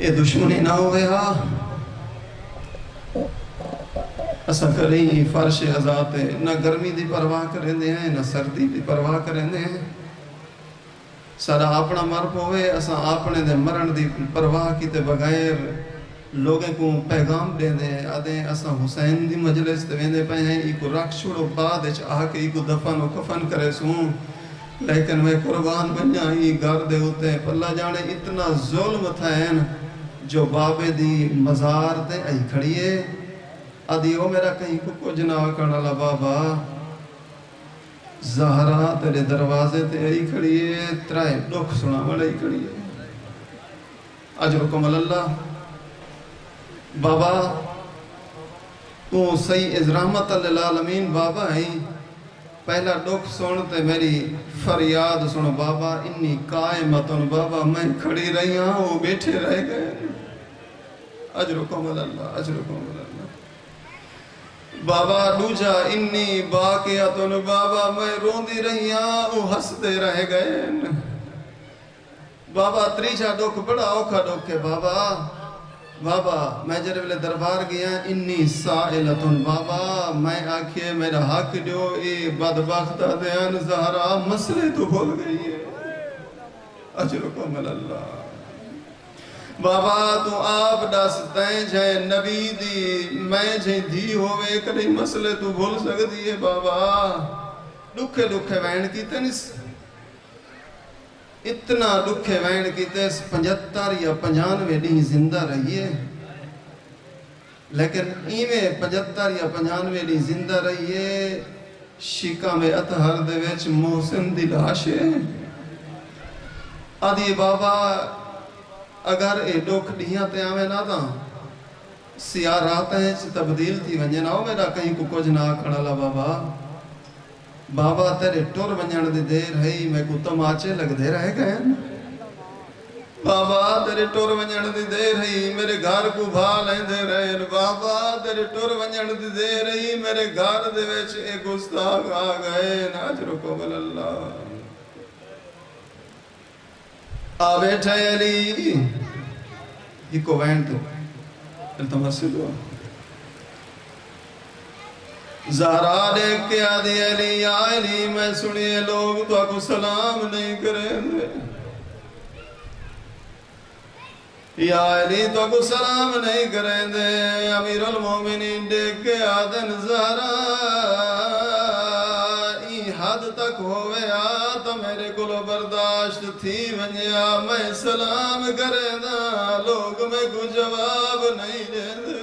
یہ دشمنی نہ ہوئے ہاں اسا کریں فرش ازاد نہ گرمی دی پرواہ کریں دے ہیں نہ سردی دی پرواہ کریں دے ہیں سارا اپنا مر پوے اسا اپنے دے مرن دی پرواہ کی تے بغیر لوگیں کو پیغام دے دے آدھیں اسا حسین دی مجلس تے ویندے پہ ہیں ایکو رکھ چھوڑو بعد اچ آکے ایکو دفن و کفن کرے سوں لیکن میں قربان بنیا ہی گھر دے ہوتے ہیں پلہ جانے اتنا ظلم تھا ہیں جو بابے دی مزار تے ای کھڑیے آدھی او میرا کہیں کو جناح کرنا لا بابا زہرہ تیرے دروازے تے ای کھڑیے ترائے دکھ سنا بڑا ای کھڑیے اجرکم اللہ بابا تو صحیح از رحمت للعالمین بابا ہیں پہلا دکھ سنتے میری فریاد سنو بابا انی قائمتن بابا میں کھڑی رہی ہوں وہ بیٹھے رہ گئے اجرکم اللہ اجرکم اللہ بابا دوجا انی باقیاتن بابا میں روندی رہی ہوں وہ ہستے رہ گئے بابا تریجا دکھ بڑا اوکھا دکھ ہے بابا بابا میں جرے بلے دربار گیا انی سائلتن بابا میں آکھئے میرا حق جو اے بدبختہ دیان زہرہ مسئلے تو بھول گئی ہے اجرکم اللہ بابا تو آپ دستیں جائے نبی دی میں جائے دی ہوئے کدھی مسئلے تو بھول سکتی ہے بابا دکھے دکھے وین کی تنس اتنا دکھے وین کی تیس 75 یا 95 دی زندہ رہیے لیکن ایمیں 75 یا 95 دی زندہ رہیے شکا میں اتہر دے ویچ محسن دی لاشے آدھی بابا اگر اے ڈوک ڈیاں تے آمیں نہ دا سیاہ رات ہیں تبدیل تھی ونجے نہ ہو میرا کہیں کو کچھ نہ کھڑا لا بابا بابا تیرے ٹور ونجن دے دیر ہے میں کو تماچے لگ دے رہ گئے بابا تیرے ٹور ونجن دے دیر ہے میرے گھر کو بھا لیں دے رہے بابا تیرے ٹور ونجن دے دیر ہے میرے گھر دے ویچ ایک گستاخ آ گئے ناجرکم اللہ آ بیٹھا علی یہ کو وین تو التماس سے دعا زہرہ دیکھ کے آدھی علی یا علی میں سنیے لوگ تو آپ کو سلام نہیں کریں دے یا علی تو آپ کو سلام نہیں کریں دے امیر المومنین دیکھ کے آدھن زہرہ ای حد تک ہوئے تو میرے کلو برداشت تھی ونیا میں سلام کریں دا لوگ میں کو جواب نہیں دیں دے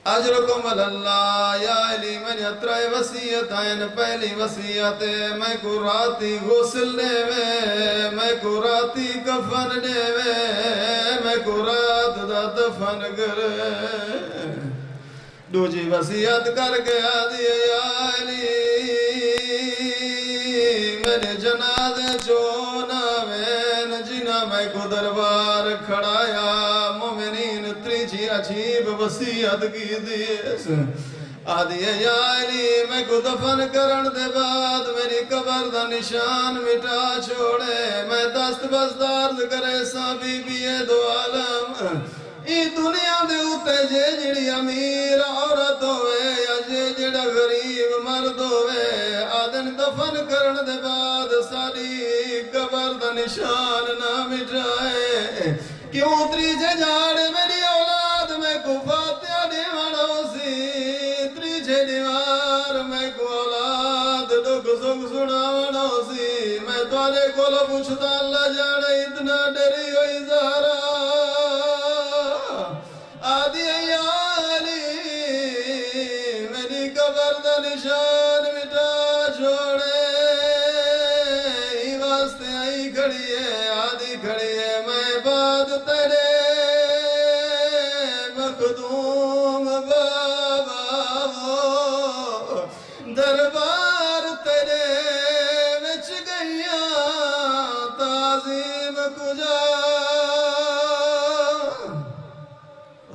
اجرکم اللہ یا علی میں نے اترائی وسیعت آئین پہلی وسیعت میں کو راتی غسل دے وے میں کو راتی کفن دے وے میں کو رات دا دفن کرے دوجی وسیعت کر کے آدھی یا علی میرے جنازے چونا وین جنہ میں کو دربار کھڑایا مومنین تریجی عجیب وسیعت کی دیس آدھی یا علی میں کو دفن کرن دے بعد میری قبر دا نشان مٹا چھوڑے میں دست بزدارد کرے سا بی بی دو عالم ای دنیا دے ہوتے جے جڑی امیر عورت ہوئے یا جے جڑا غریب مرد ہوئے آدن دفن کرن دے بعد ساری قبر دا نشان نہ مٹائے کیوں تریجے جاڑے میری اولاد میں کو فاتحہ دیوانوں سی تریجے دیوار میں کو اولاد دکھ سکھ سناوانوں سی میں توارے کو پوچھتا اللہ جاڑے اتنا ڈری ہوئی زہرہ آدھی یا علی میری قبر دا نشان مٹا چھوڑے ہی واسطے آئی کھڑی ہے آدھی کھڑی ہے میں بعد تیرے مخدوم بابا وہ دربار تیرے وچ گئیاں تعظیم کجا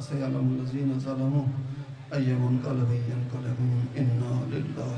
سيعلم الذين ظلموا أي منقلب ينقلبون إنا لله